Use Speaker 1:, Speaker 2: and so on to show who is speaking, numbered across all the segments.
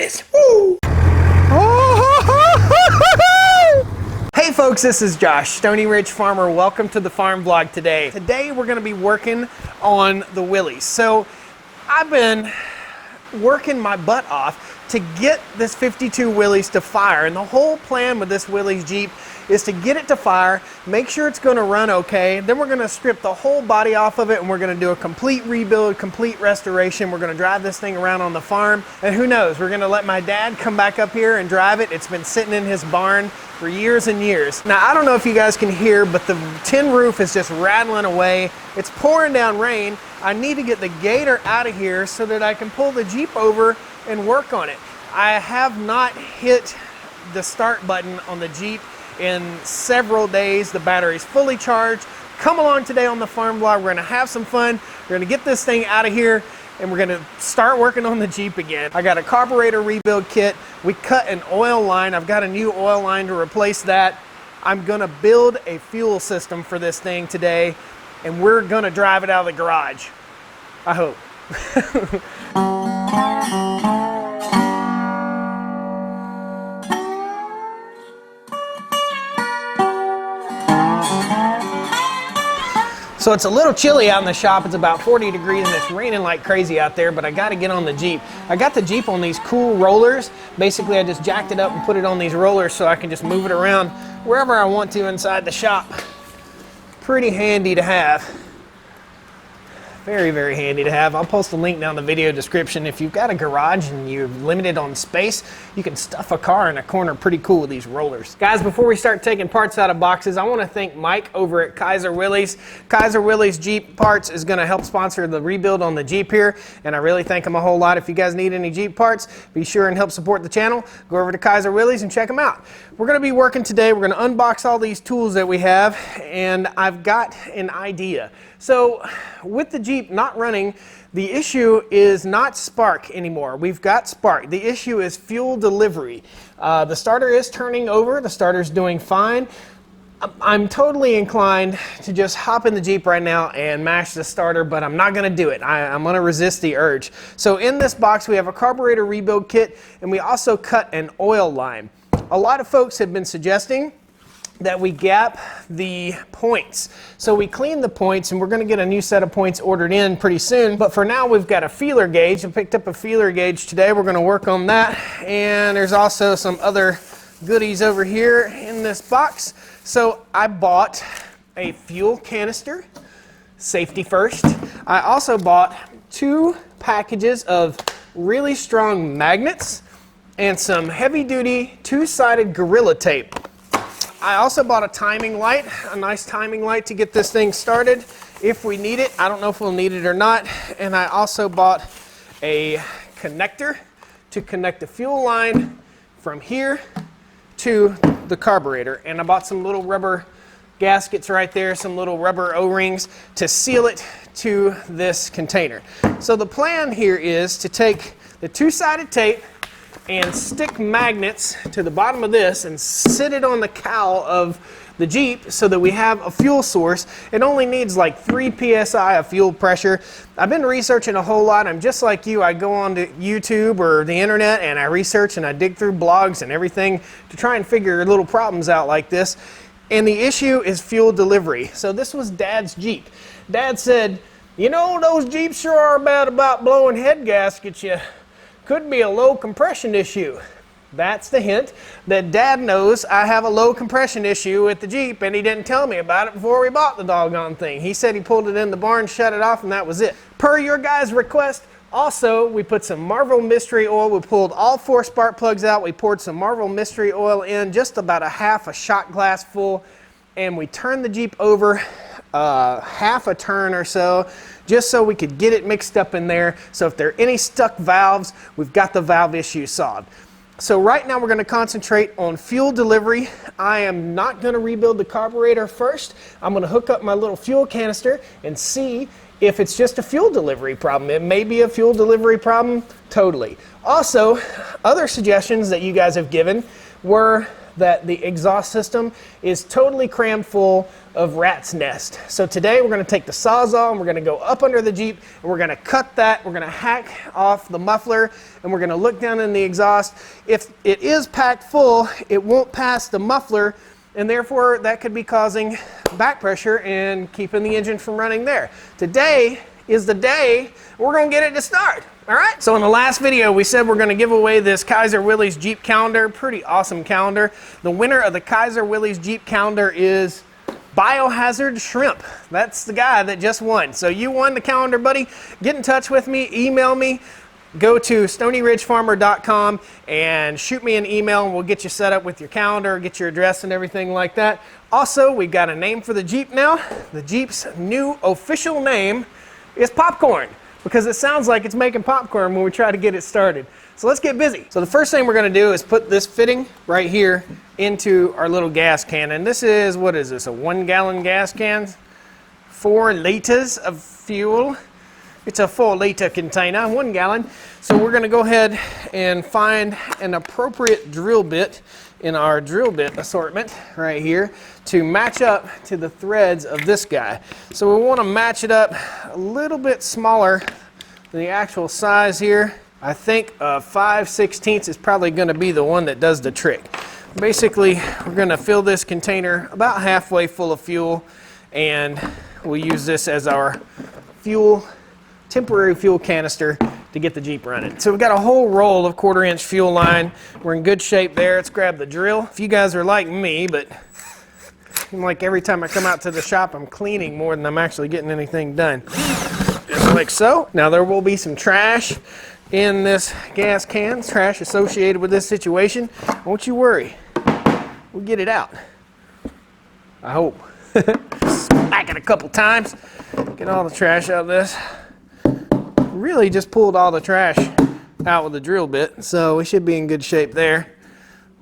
Speaker 1: Willys. Woo! Hey folks, this is Josh, Stoney Ridge Farmer. Welcome to the farm vlog today. Today we're gonna be working on the Willys. So I've been working my butt off to get this 52 Willys to fire. And the whole plan with this Willys Jeep is to get it to fire, make sure it's gonna run okay. Then we're gonna strip the whole body off of it and we're gonna do a complete rebuild, complete restoration. We're gonna drive this thing around on the farm. And who knows, we're gonna let my dad come back up here and drive it. It's been sitting in his barn for years and years. Now, I don't know if you guys can hear, but the tin roof is just rattling away. It's pouring down rain. I need to get the gator out of here so that I can pull the Jeep over and work on it. I have not hit the start button on the Jeep in several days. The battery's fully charged. Come along today on the farm vlog. We're gonna have some fun. We're gonna get this thing out of here and we're gonna start working on the Jeep again. I got a carburetor rebuild kit. We cut an oil line. I've got a new oil line to replace that. I'm gonna build a fuel system for this thing today and we're gonna drive it out of the garage. I hope. So it's a little chilly out in the shop. It's about 40 degrees and it's raining like crazy out there, but I gotta get on the Jeep. I got the Jeep on these cool rollers. Basically, I just jacked it up and put it on these rollers so I can just move it around wherever I want to inside the shop. Pretty handy to have. Very, very handy to have. I'll post a link down in the video description. If you've got a garage and you're limited on space, you can stuff a car in a corner pretty cool with these rollers. Guys, before we start taking parts out of boxes, I want to thank Mike over at Kaiser Willys. Kaiser Willys Jeep Parts is going to help sponsor the rebuild on the Jeep here, and I really thank him a whole lot. If you guys need any Jeep parts, be sure and help support the channel. Go over to Kaiser Willys and check them out. We're going to be working today. We're going to unbox all these tools that we have, and I've got an idea. So with the Jeep not running, the issue is not spark anymore. We've got spark. The issue is fuel delivery. The starter is turning over. The starter's doing fine. I'm totally inclined to just hop in the Jeep right now and mash the starter, but I'm not gonna do it. I'm gonna resist the urge. So in this box, we have a carburetor rebuild kit, and we also cut an oil line. A lot of folks have been suggesting that we gap the points. So we clean the points and we're gonna get a new set of points ordered in pretty soon. But for now, we've got a feeler gauge. I picked up a feeler gauge today. We're gonna work on that. And there's also some other goodies over here in this box. So I bought a fuel canister, safety first. I also bought 2 packages of really strong magnets and some heavy duty 2-sided Gorilla Tape. I also bought a timing light, a nice timing light to get this thing started if we need it. I don't know if we'll need it or not. And I also bought a connector to connect the fuel line from here to the carburetor. And I bought some little rubber gaskets right there, some little rubber O-rings to seal it to this container. So the plan here is to take the 2-sided tape and stick magnets to the bottom of this and sit it on the cowl of the Jeep so that we have a fuel source. It only needs like 3 psi of fuel pressure. I've been researching a whole lot. I'm just like you. I go on to YouTube or the internet and I research and I dig through blogs and everything to try and figure little problems out like this. And the issue is fuel delivery. So this was Dad's Jeep. Dad said, you know, those Jeeps sure are bad about blowing head gaskets. You could be a low compression issue. That's the hint that Dad knows I have a low compression issue with the Jeep, and he didn't tell me about it before we bought the doggone thing. He said he pulled it in the barn, shut it off, and that was it. Per your guys' request, also, we put some Marvel Mystery Oil. We pulled all 4 spark plugs out. We poured some Marvel Mystery Oil in, just about a half a shot glass full, and we turned the Jeep over half a turn or so, just so we could get it mixed up in there. So if there are any stuck valves, we've got the valve issue solved. So right now we're going to concentrate on fuel delivery. I am not going to rebuild the carburetor first. I'm going to hook up my little fuel canister and see if it's just a fuel delivery problem. It may be a fuel delivery problem, totally. Also, other suggestions that you guys have given were that the exhaust system is totally crammed full of rat's nest. So today we're going to take the Sawzall and we're going to go up under the Jeep and we're going to cut that, we're going to hack off the muffler, and we're going to look down in the exhaust. If it is packed full, it won't pass the muffler, and therefore that could be causing back pressure and keeping the engine from running there. Today is the day we're going to get it to start. All right, so in the last video, we said we're going to give away this Kaiser Willys Jeep calendar. Pretty awesome calendar. The winner of the Kaiser Willys Jeep calendar is Biohazard Shrimp. That's the guy that just won. So you won the calendar, buddy. Get in touch with me, email me. Go to StoneyRidgeFarmer.com and shoot me an email and we'll get you set up with your calendar, get your address and everything like that. Also, we've got a name for the Jeep now. The Jeep's new official name is Popcorn, because it sounds like it's making popcorn when we try to get it started. So let's get busy. So the first thing we're going to do is put this fitting right here into our little gas can. And this is, what is this, a 1 gallon gas can? 4 liters of fuel. It's a 4 liter container, 1 gallon. So we're going to go ahead and find an appropriate drill bit in our drill bit assortment right here to match up to the threads of this guy. So we want to match it up a little bit smaller than the actual size here. I think 5/16 is probably going to be the one that does the trick. Basically, we're going to fill this container about halfway full of fuel, and we'll use this as our temporary fuel canister to get the Jeep running. So we've got a whole roll of 1/4 inch fuel line. We're in good shape there. Let's grab the drill. If you guys are like me, but like every time I come out to the shop, I'm cleaning more than I'm actually getting anything done. Just like so. Now there will be some trash in this gas can, trash associated with this situation. Don't you worry. We'll get it out. I hope. Smack it a couple times. Get all the trash out of this. Really just pulled all the trash out with the drill bit, so we should be in good shape there.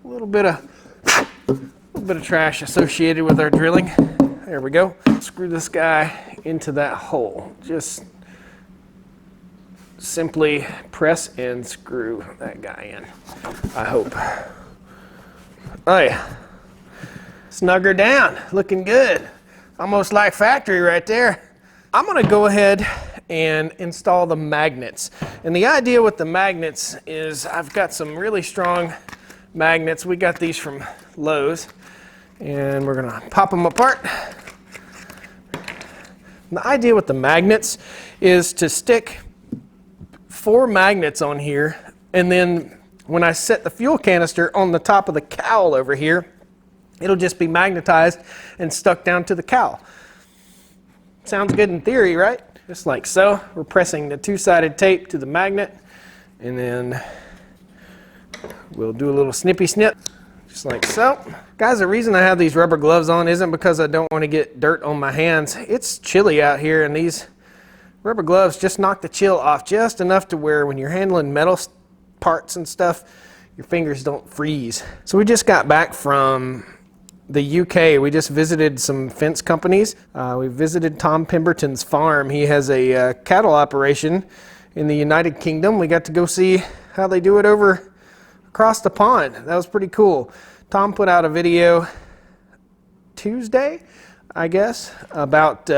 Speaker 1: A little bit of trash associated with our drilling. There we go. Screw this guy into that hole. Just simply press and screw that guy in, I hope. Oh yeah. Snug her down. Looking good. Almost like factory right there. I'm going to go ahead and install the magnets. And the idea with the magnets is I've got some really strong magnets. We got these from Lowe's, and we're going to pop them apart. And the idea with the magnets is to stick 4 magnets on here, and then when I set the fuel canister on the top of the cowl over here, it'll just be magnetized and stuck down to the cowl. Sounds good in theory, right? Just like so. We're pressing the 2-sided tape to the magnet, and then we'll do a little snippy snip, just like so. Guys, the reason I have these rubber gloves on isn't because I don't want to get dirt on my hands. It's chilly out here, and these rubber gloves just knock the chill off just enough to where when you're handling metal parts and stuff, your fingers don't freeze. So we just got back from the UK. We just visited some fence companies. We visited Tom Pemberton's farm. He has a cattle operation in the United Kingdom. We got to go see how they do it over across the pond. That was pretty cool. Tom put out a video Tuesday, I guess, about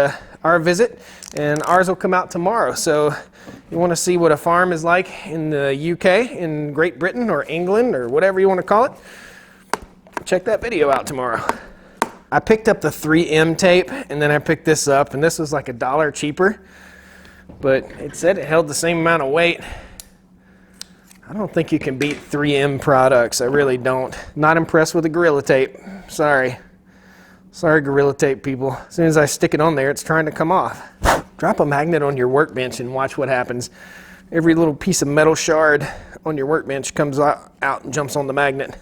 Speaker 1: our visit, and ours will come out tomorrow. So you want to see what a farm is like in the UK, in Great Britain or England or whatever you want to call it, check that video out tomorrow. I picked up the 3M tape, and then I picked this up, and this was like $1 cheaper, but it said it held the same amount of weight. I don't think you can beat 3M products. I really don't. Not impressed with the Gorilla Tape. Sorry. Sorry, Gorilla Tape people. As soon as I stick it on there, it's trying to come off. Drop a magnet on your workbench and watch what happens. Every little piece of metal shard on your workbench comes out and jumps on the magnet.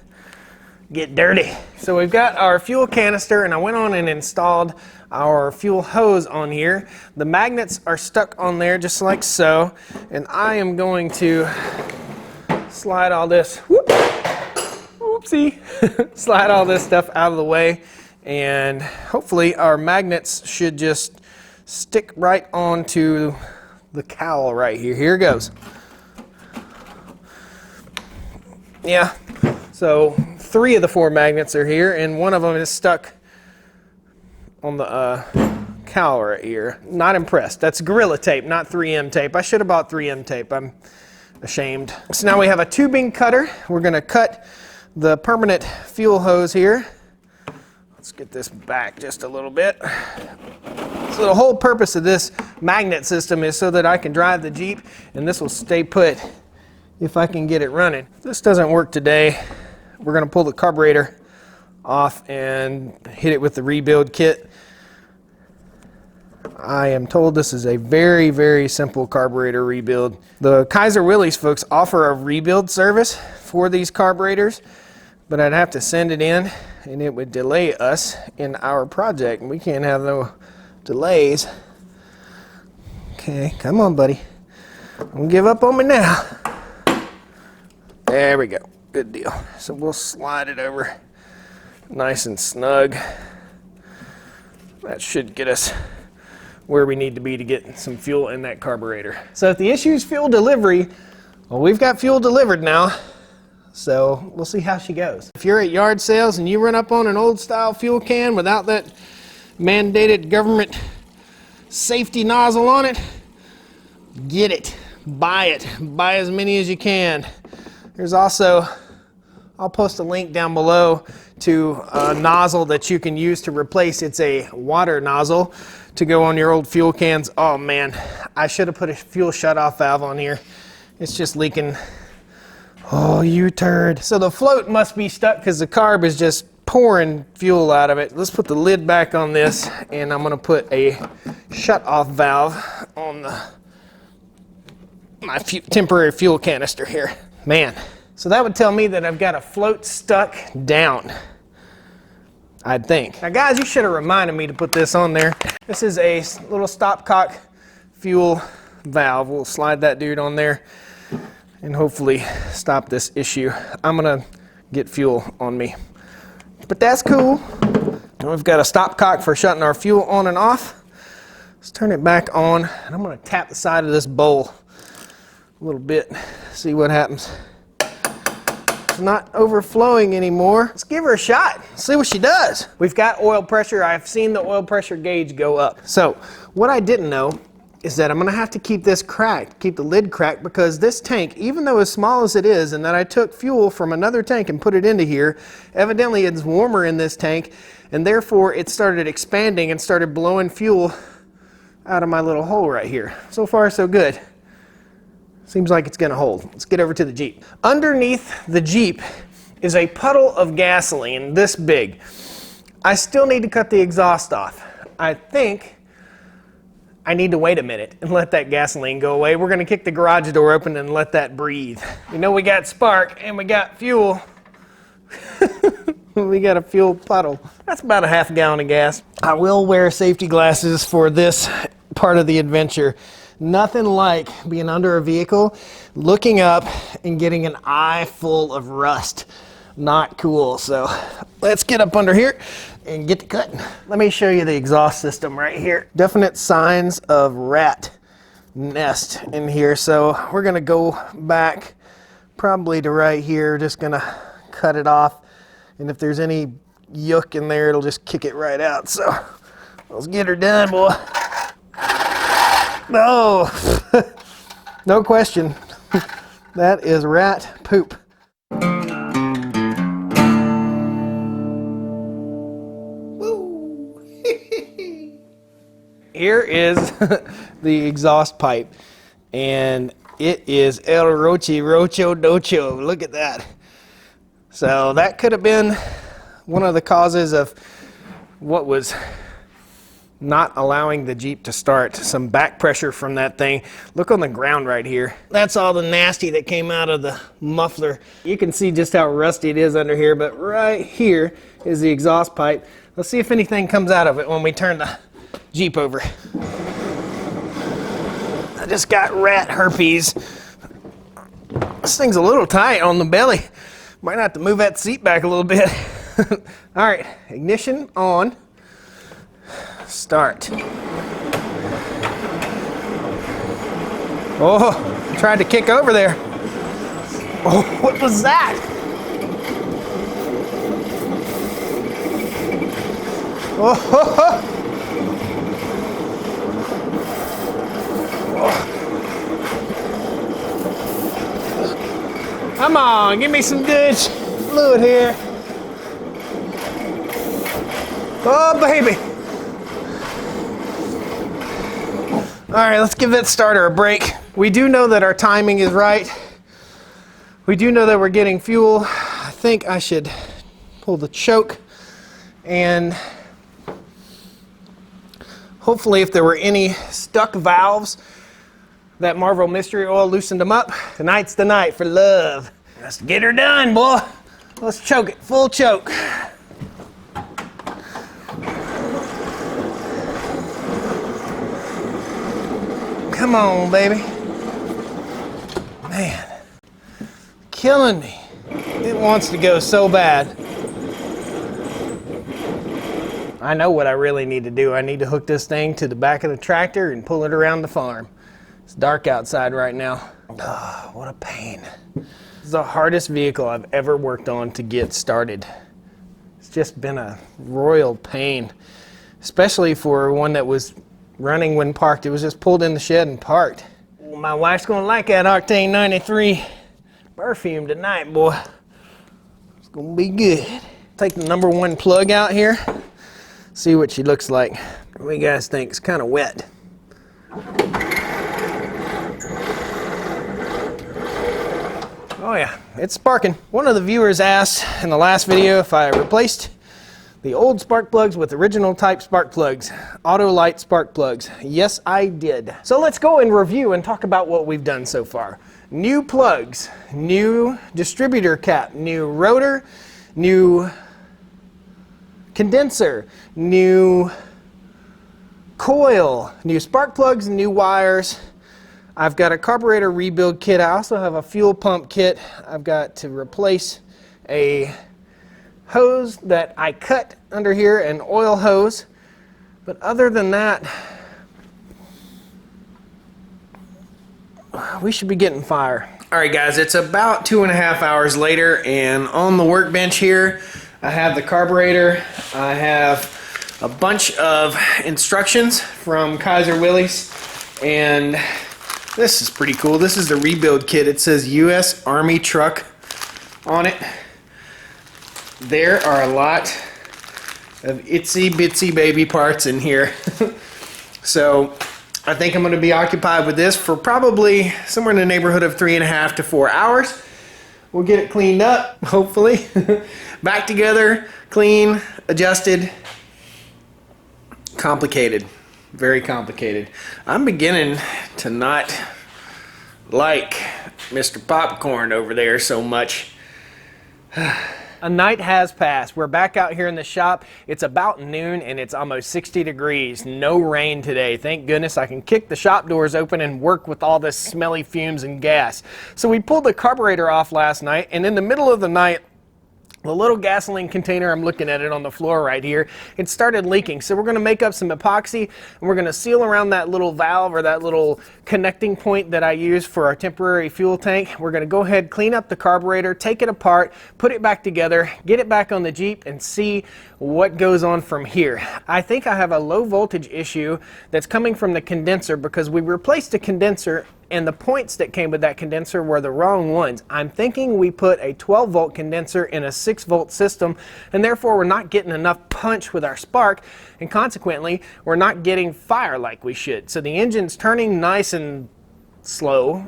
Speaker 1: Get dirty. So we've got our fuel canister, and I went on and installed our fuel hose on here. The magnets are stuck on there just like so, and I am going to slide all this, slide all this stuff out of the way, and hopefully our magnets should just stick right onto the cowl right here. Here it goes. Yeah, so 3 of the 4 magnets are here, and one of them is stuck on the cowl right here. Not impressed. That's Gorilla tape, not 3M tape. I should have bought 3M tape. I'm ashamed. So now we have a tubing cutter. We're going to cut the permanent fuel hose here. Let's get this back just a little bit. So the whole purpose of this magnet system is so that I can drive the Jeep, and this will stay put if I can get it running. If this doesn't work today, we're going to pull the carburetor off and hit it with the rebuild kit. I am told this is a very, very simple carburetor rebuild. The Kaiser Willys folks offer a rebuild service for these carburetors, but I'd have to send it in and it would delay us in our project, and we can't have no delays. Okay, come on, buddy. Don't give up on me now. There we go. Good deal. So we'll slide it over nice and snug. That should get us where we need to be to get some fuel in that carburetor. So if the issue is fuel delivery, well, we've got fuel delivered now. So we'll see how she goes. If you're at yard sales and you run up on an old style fuel can without that mandated government safety nozzle on it, get it, buy as many as you can. There's also, I'll post a link down below to a nozzle that you can use to replace. It's a water nozzle to go on your old fuel cans. Oh man, I should have put a fuel shutoff valve on here. It's just leaking. Oh, you turd. So the float must be stuck because the carb is just pouring fuel out of it. Let's put the lid back on this, and I'm gonna put a shutoff valve on my temporary fuel canister here. Man, so that would tell me that I've got a float stuck down, I'd think. Now guys, you should have reminded me to put this on there. This is a little stopcock fuel valve. We'll slide that dude on there and hopefully stop this issue. I'm gonna get fuel on me, but that's cool. And we've got a stopcock for shutting our fuel on and off. Let's turn it back on, and I'm gonna tap the side of this bowl a little bit, see what happens. It's not overflowing anymore. Let's give her a shot, see what she does. We've got oil pressure. I've seen the oil pressure gauge go up. So what I didn't know is that I'm gonna have to keep this cracked, keep the lid cracked, because this tank, even though as small as it is, and that I took fuel from another tank and put it into here, evidently it's warmer in this tank, and therefore it started expanding and started blowing fuel out of my little hole right here. So far, so good. Seems like it's gonna hold. Let's get over to the Jeep. Underneath the Jeep is a puddle of gasoline this big. I still need to cut the exhaust off. I think I need to wait a minute and let that gasoline go away. We're gonna kick the garage door open and let that breathe. You know, we got spark and we got fuel. We got a fuel puddle. That's about a half gallon of gas. I will wear safety glasses for this part of the adventure. Nothing like being under a vehicle, looking up and getting an eye full of rust. Not cool. So let's get up under here and get to cutting. Let me show you the exhaust system right here. Definite signs of rat nest in here. So we're gonna go back probably to right here. Just gonna cut it off. And if there's any yuck in there, it'll just kick it right out. So let's get her done, boy. No, no question. That is rat poop. Woo. Here is the exhaust pipe, and it is El Rochi Rocho Docho. Look at that. So that could have been one of the causes of what was not allowing the Jeep to start. Some back pressure from that thing. Look on the ground right here. That's all the nasty that came out of the muffler. You can see just how rusty it is under here, but right here is the exhaust pipe. Let's see if anything comes out of it when we turn the Jeep over. I just got rat herpes. This thing's a little tight on the belly. Might have to move that seat back a little bit. All right, ignition on. Start. Oh, tried to kick over there. Oh, what was that? Oh, ho, ho. Come on, give me some good fluid here. Oh, baby. All right, let's give that starter a break. We do know that our timing is right. We do know that we're getting fuel. I think I should pull the choke, and hopefully if there were any stuck valves, that Marvel Mystery Oil loosened them up. Tonight's the night for love. Let's get her done, boy. Let's choke it, full choke. Come on, baby. Man, killing me. It wants to go so bad. I know what I really need to do. I need to hook this thing to the back of the tractor and pull it around the farm. It's dark outside right now. Oh, what a pain. This is the hardest vehicle I've ever worked on to get started. It's just been a royal pain, especially for one that was running when parked. It was just pulled in the shed and parked. My wife's gonna like that Octane 93 perfume tonight, boy. It's gonna be good. Take the number 1 plug out here. See what she looks like. What do you guys think? It's kind of wet. Oh yeah, it's sparking. One of the viewers asked in the last video if I replaced the old spark plugs with original type spark plugs, auto light spark plugs. Yes, I did. So let's go and review and talk about what we've done so far. New plugs, new distributor cap, new rotor, new condenser, new coil, new spark plugs, and new wires. I've got a carburetor rebuild kit. I also have a fuel pump kit. I've got to replace a hose that I cut under here, an oil hose. But other than that, we should be getting fire. All right, guys, it's about 2.5 hours later, and on the workbench here, I have the carburetor. I have a bunch of instructions from Kaiser Willys, and this is pretty cool. This is the rebuild kit. It says U.S. Army truck on it. There are a lot of itsy bitsy baby parts in here. So I think I'm going to be occupied with this for probably somewhere in the neighborhood of 3.5 to 4 hours. We'll get it cleaned up, hopefully. Back together, clean, adjusted. Complicated. Very complicated. I'm beginning to not like Mr. Popcorn over there so much. A night has passed. We're back out here in the shop. It's about noon and it's almost 60 degrees. No rain today. Thank goodness I can kick the shop doors open and work with all this smelly fumes and gas. So we pulled the carburetor off last night, and in the middle of the night, the little gasoline container, I'm looking at it on the floor right here, it started leaking. So we're going to make up some epoxy, and we're going to seal around that little valve or that little connecting point that I use for our temporary fuel tank. We're going to go ahead, clean up the carburetor, take it apart, put it back together, get it back on the Jeep, and see what goes on from here. I think I have a low voltage issue that's coming from the condenser because we replaced the condenser and the points that came with that condenser were the wrong ones. I'm thinking we put a 12 volt condenser in a 6 volt system, and therefore we're not getting enough punch with our spark, and consequently we're not getting fire like we should. So the engine's turning nice and slow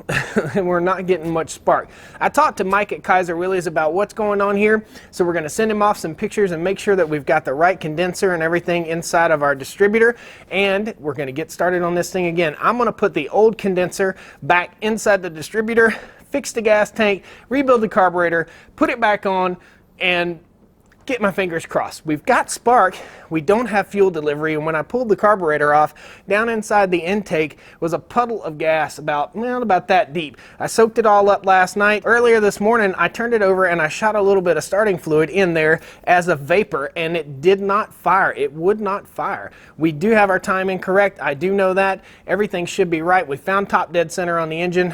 Speaker 1: and we're not getting much spark. I talked to Mike at Kaiser Willys about what's going on here, so we're going to send him off some pictures and make sure that we've got the right condenser and everything inside of our distributor, and we're going to get started on this thing again. I'm going to put the old condenser back inside the distributor, fix the gas tank, rebuild the carburetor, put it back on, and get my fingers crossed. We've got spark, we don't have fuel delivery, and when I pulled the carburetor off, down inside the intake was a puddle of gas about that deep. I soaked it all up last night. Earlier this morning, I turned it over and I shot a little bit of starting fluid in there as a vapor, and it did not fire. It would not fire. We do have our timing correct. I do know that. Everything should be right. We found top dead center on the engine.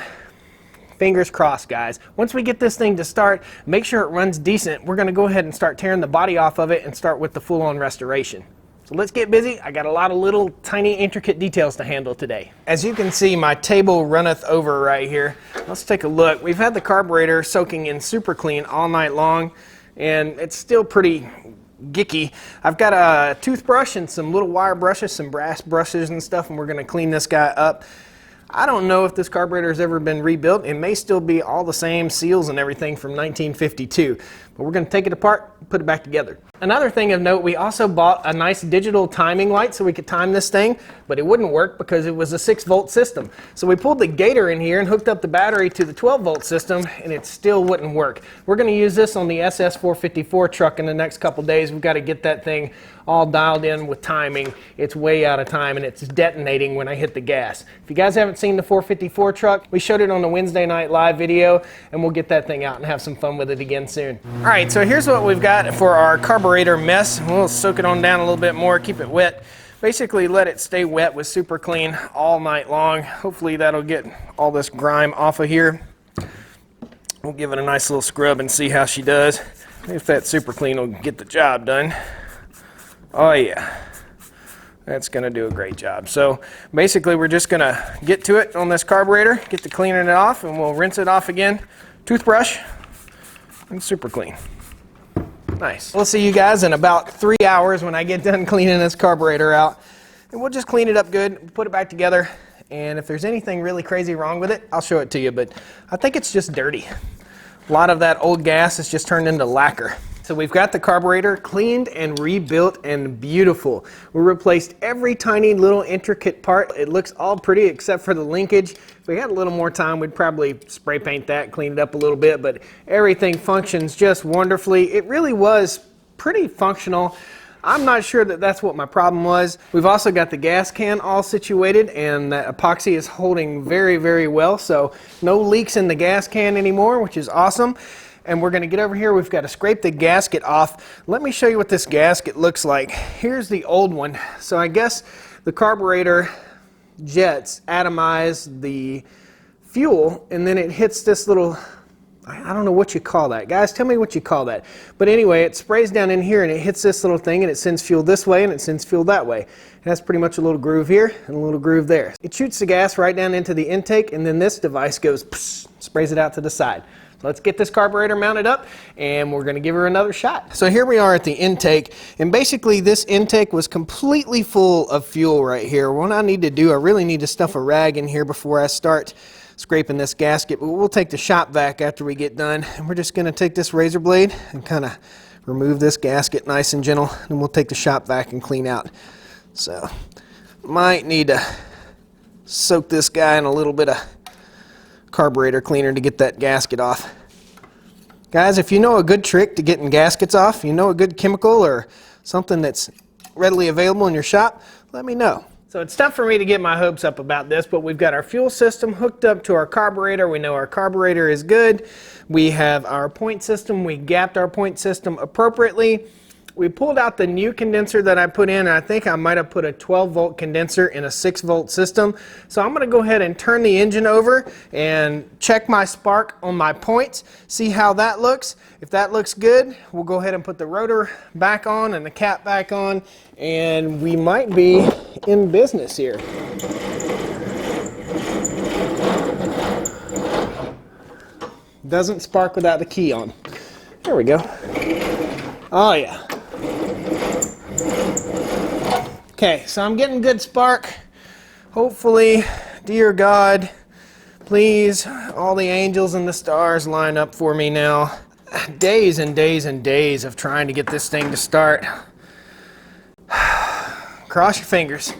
Speaker 1: Fingers crossed, guys. Once we get this thing to start, make sure it runs decent. We're going to go ahead and start tearing the body off of it and start with the full-on restoration. So let's get busy. I got a lot of little tiny intricate details to handle today. As you can see, my table runneth over right here. Let's take a look. We've had the carburetor soaking in super clean all night long, and it's still pretty gicky. I've got a toothbrush and some little wire brushes, some brass brushes and stuff, and we're going to clean this guy up. I don't know if this carburetor has ever been rebuilt. It may still be all the same seals and everything from 1952, but we're going to take it apart and put it back together. Another thing of note, we also bought a nice digital timing light so we could time this thing, but it wouldn't work because it was a 6-volt system. So we pulled the gator in here and hooked up the battery to the 12-volt system, and it still wouldn't work. We're going to use this on the SS454 truck in the next couple days. We've got to get that thing all dialed in with timing. It's way out of time, and it's detonating when I hit the gas. If you guys haven't seen the 454 truck, we showed it on the Wednesday Night Live video, and we'll get that thing out and have some fun with it again soon. All right, so here's what we've got for our carburetor mess. We'll soak it on down a little bit more, keep it wet. Basically let it stay wet with super clean all night long. Hopefully that'll get all this grime off of here. We'll give it a nice little scrub and see how she does. If that super clean will get the job done. Oh yeah, that's gonna do a great job. So basically we're just gonna get to it on this carburetor, get to cleaning it off, and we'll rinse it off again. Toothbrush and super clean. Nice. We'll see you guys in about 3 hours when I get done cleaning this carburetor out. And we'll just clean it up good, put it back together, and if there's anything really crazy wrong with it, I'll show it to you, but I think it's just dirty. A lot of that old gas has just turned into lacquer. So we've got the carburetor cleaned and rebuilt and beautiful. We replaced every tiny little intricate part. It looks all pretty except for the linkage. If we had a little more time, we'd probably spray paint that, clean it up a little bit, but everything functions just wonderfully. It really was pretty functional. I'm not sure that that's what my problem was. We've also got the gas can all situated, and the epoxy is holding very, very well, so no leaks in the gas can anymore, which is awesome. And we're going to get over here. We've got to scrape the gasket off. Let me show you what this gasket looks like. Here's the old one. So I guess the carburetor jets atomize the fuel, and then it hits this little, I don't know what you call that. Guys, tell me what you call that. But anyway, it sprays down in here, and it hits this little thing, and it sends fuel this way, and it sends fuel that way. It has pretty much a little groove here and a little groove there. It shoots the gas right down into the intake, and then this device goes, psh, sprays it out to the side. Let's get this carburetor mounted up, and we're going to give her another shot. So here we are at the intake, and basically this intake was completely full of fuel right here. What I need to do, I really need to stuff a rag in here before I start scraping this gasket, but we'll take the shop vac after we get done, and we're just going to take this razor blade and kind of remove this gasket nice and gentle, and we'll take the shop vac and clean out. So might need to soak this guy in a little bit of carburetor cleaner to get that gasket off. Guys, if you know a good trick to getting gaskets off, you know a good chemical or something that's readily available in your shop, let me know. So it's tough for me to get my hopes up about this, but we've got our fuel system hooked up to our carburetor. We know our carburetor is good. We have our point system. We gapped our point system appropriately. We pulled out the new condenser that I put in, and I think I might have put a 12-volt condenser in a 6-volt system. So I'm going to go ahead and turn the engine over and check my spark on my points, see how that looks. If that looks good, we'll go ahead and put the rotor back on and the cap back on, and we might be in business here. Doesn't spark without the key on. There we go. Oh yeah. Okay, so I'm getting good spark. Hopefully, dear God, please, all the angels and the stars line up for me now. Days and days and days of trying to get this thing to start. Cross your fingers.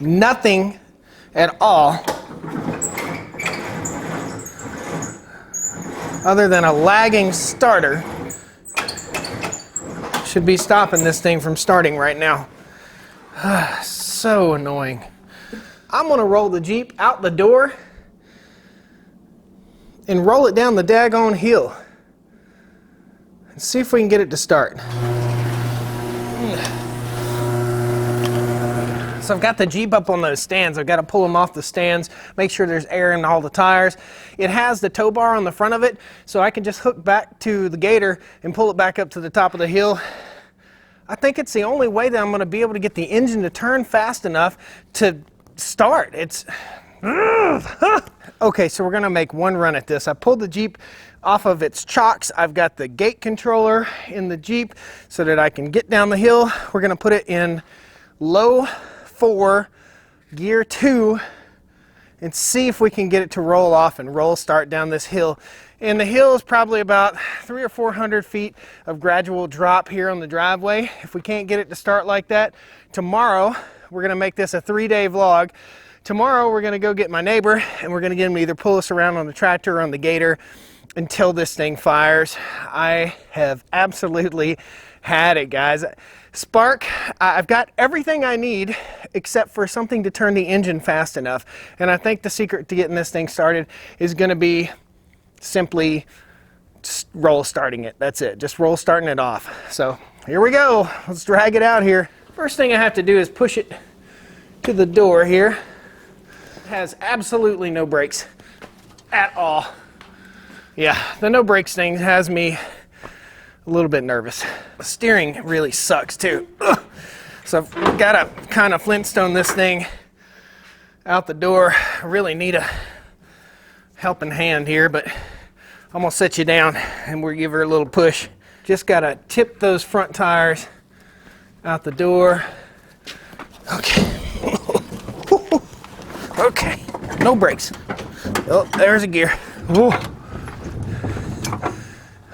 Speaker 1: Nothing at all other than a lagging starter should be stopping this thing from starting right now. So annoying. I'm going to roll the Jeep out the door and roll it down the daggone hill and see if we can get it to start. So I've got the Jeep up on those stands. I've got to pull them off the stands, make sure there's air in all the tires. It has the tow bar on the front of it, so I can just hook back to the Gator and pull it back up to the top of the hill. I think it's the only way that I'm going to be able to get the engine to turn fast enough to start. It's... Okay, so we're going to make one run at this. I pulled the Jeep off of its chocks. I've got the gate controller in the Jeep so that I can get down the hill. We're going to put it in low 4, gear 2, and see if we can get it to roll off and roll start down this hill. And the hill is probably about 300 or 400 feet of gradual drop here on the driveway. If we can't get it to start like that, tomorrow we're going to make this a 3-day vlog. Tomorrow we're going to go get my neighbor and we're going to get him to either pull us around on the tractor or on the Gator until this thing fires. I have absolutely had it, guys. Spark, I've got everything I need except for something to turn the engine fast enough. And I think the secret to getting this thing started is going to be simply just roll starting it. That's it. Just roll starting it off. So here we go. Let's drag it out here. First thing I have to do is push it to the door here. It has absolutely no brakes at all. Yeah, the no brakes thing has me a little bit nervous. The steering really sucks too. Ugh. So I've got to kind of Flintstone this thing out the door. I really need a helping hand here, but I'm gonna set you down and we'll give her a little push. Just gotta tip those front tires out the door. Okay. Okay, no brakes. Oh, there's a gear. Whoa.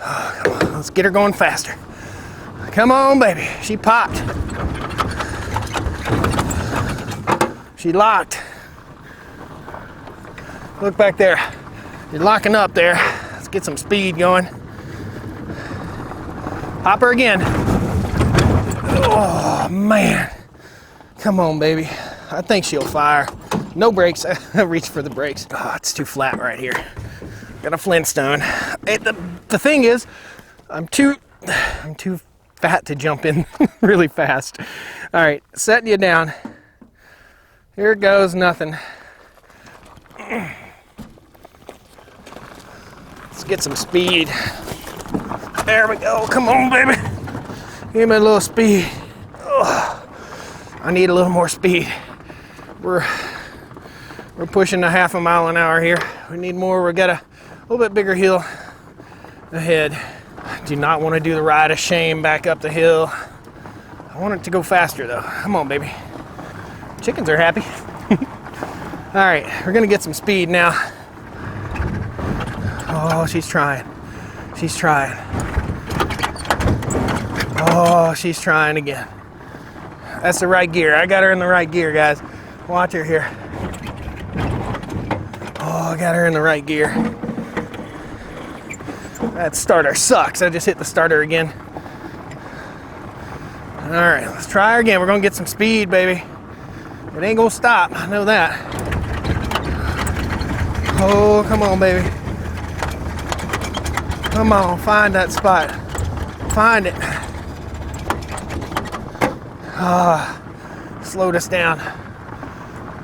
Speaker 1: Oh, come on, let's get her going faster. Come on, baby. She popped. She locked. Look back there. You're locking up there. Let's get some speed going. Pop her again. Oh, man. Come on, baby. I think she'll fire. No brakes. I reached for the brakes. Oh, it's too flat right here. Got a Flintstone. The thing is, I'm too fat to jump in really fast. All right, setting you down. Here goes nothing. Let's get some speed. There we go. Come on, baby. Give me a little speed. Oh, I need a little more speed. We're pushing a half a mile an hour here. We need more. We got a little bit bigger hill ahead. Do not want to do the ride of shame back up the hill. I want it to go faster though. Come on, baby. Chickens are happy. All right, we're gonna get some speed now. Oh, she's trying. She's trying. Oh, she's trying again. That's the right gear. I got her in the right gear, guys. Watch her here. Oh, I got her in the right gear. That starter sucks. I just hit the starter again. All right, let's try her again. We're gonna get some speed, baby. It ain't gonna stop, I know that. Oh, come on, baby. Come on, find that spot. Find it. Ah, slowed us down.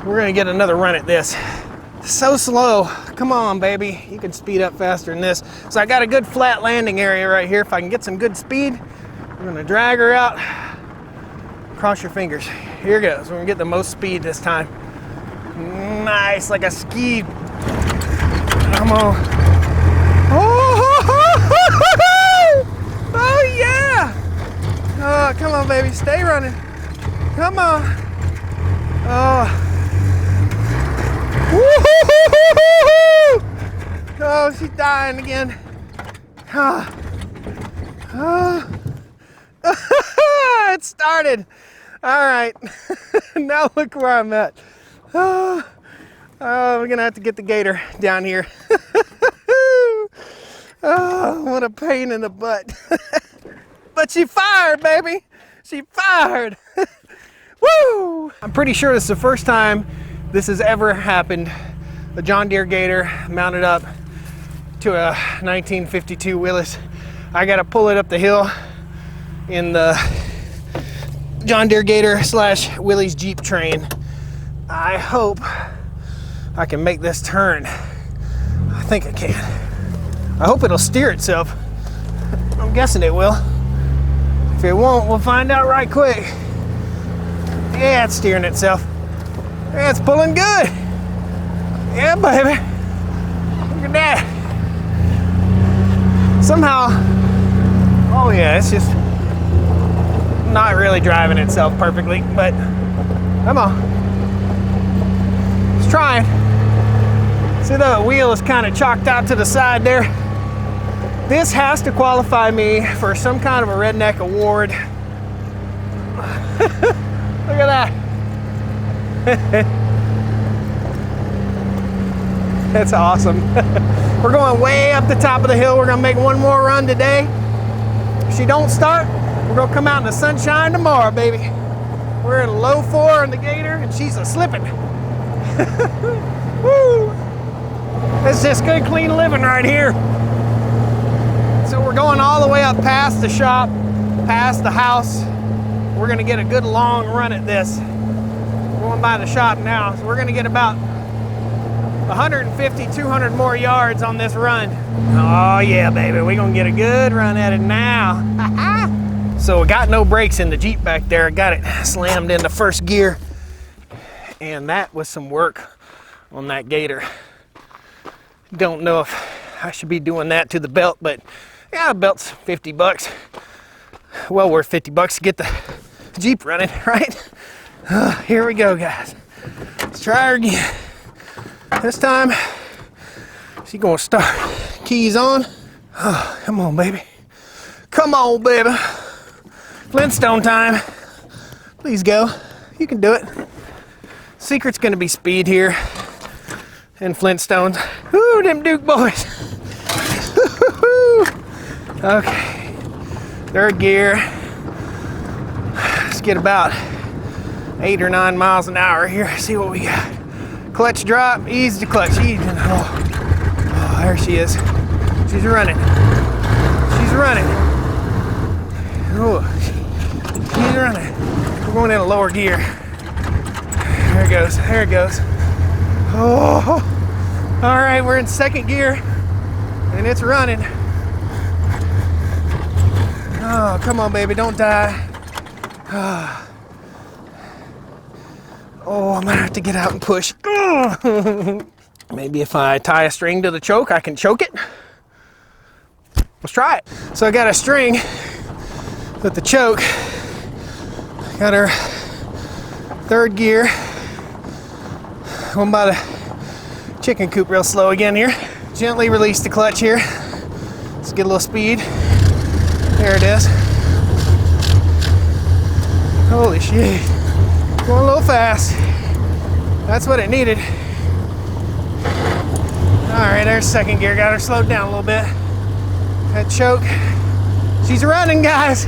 Speaker 1: We're gonna get another run at this. So slow. Come on, baby. You can speed up faster than this. So I got a good flat landing area right here. If I can get some good speed, we're gonna drag her out. Cross your fingers. Here goes. We're gonna get the most speed this time. Nice, like a ski. Come on. Oh yeah! Oh, come on, baby. Stay running. Come on. Oh. Oh, she's dying again. It started. All right. Now look where I'm at. Oh, we're gonna have to get the Gator down here. Oh, what a pain in the butt. But she fired, baby. She fired. Woo! I'm pretty sure this is the first time this has ever happened. A John Deere Gator mounted up to a 1952 Willys. I gotta pull it up the hill in the John Deere Gator slash Willys Jeep train. I hope I can make this turn. I think I can. I hope it'll steer itself. I'm guessing it will. If it won't, we'll find out right quick. Yeah, it's steering itself. Yeah, it's pulling good. Yeah, baby. Look at that. Somehow, oh yeah, it's just not really driving itself perfectly, but come on. It's trying. See, the wheel is kind of chalked out to the side there. This has to qualify me for some kind of a redneck award. Look at that. That's awesome. We're going way up the top of the hill. We're gonna make one more run today. If she don't start, we're gonna come out in the sunshine tomorrow, baby. We're in a low 4 in the Gator and she's a slipping. Woo! It's just good, clean living right here. So we're going all the way up past the shop, past the house. We're gonna get a good long run at this. We're going by the shop now, so we're gonna get about 150, 200 more yards on this run. Oh yeah, baby, we're gonna get a good run at it now. So we got no brakes in the Jeep back there. I got it slammed into first gear. And that was some work on that Gator. Don't know if I should be doing that to the belt, but yeah, the belt's 50 bucks. Well worth 50 bucks to get the Jeep running, right? Here we go, guys. Let's try her again. This time, she's gonna start. Keys on. Oh, come on, baby. Come on, baby. Flintstone time. Please go. You can do it. Secret's gonna be speed here. And Flintstones. Ooh, them Duke boys. Okay. Third gear. Let's get about 8 or 9 miles an hour here. See what we got. Clutch drop, ease the clutch. Oh, there she is. She's running. She's running. Oh, she's running. We're going in a lower gear. There it goes. There it goes. Oh, all right. We're in second gear, and it's running. Oh, come on, baby. Don't die. Oh, I'm gonna have to get out and push. Maybe if I tie a string to the choke, I can choke it. Let's try it. So I got a string with the choke. Got her third gear. Going by the chicken coop real slow again here. Gently release the clutch here. Let's get a little speed. There it is. Holy shit. Going a little fast. That's what it needed. All right, there's second gear. Got her slowed down a little bit. That choke. She's running, guys.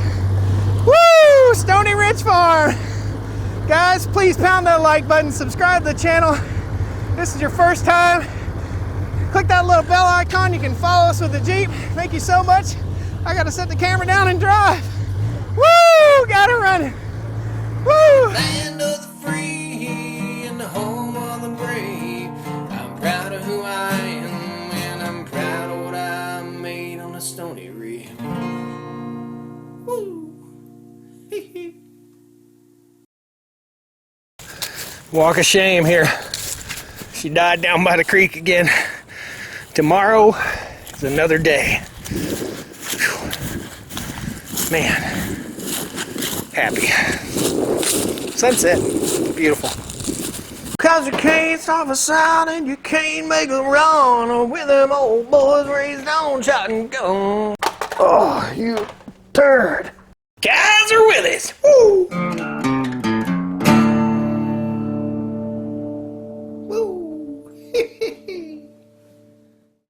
Speaker 1: Woo! Stoney Ridge Farm. Guys, please pound that like button. Subscribe to the channel. This is your first time. Click that little bell icon. You can follow us with the Jeep. Thank you so much. I got to set the camera down and drive. Woo! Got her running. Woo!
Speaker 2: Land of the free and the home of the brave. I'm proud of who I am, and I'm proud of what I made on a Stoney Ridge. Woo!
Speaker 1: Walk of shame here. She died down by the creek again. Tomorrow is another day. Whew. Man, happy. Sunset, beautiful. Cause you can't stop a sound and you can't make a run with them old boys raised on shot and gun. Oh, you turd. Kaiser Willys.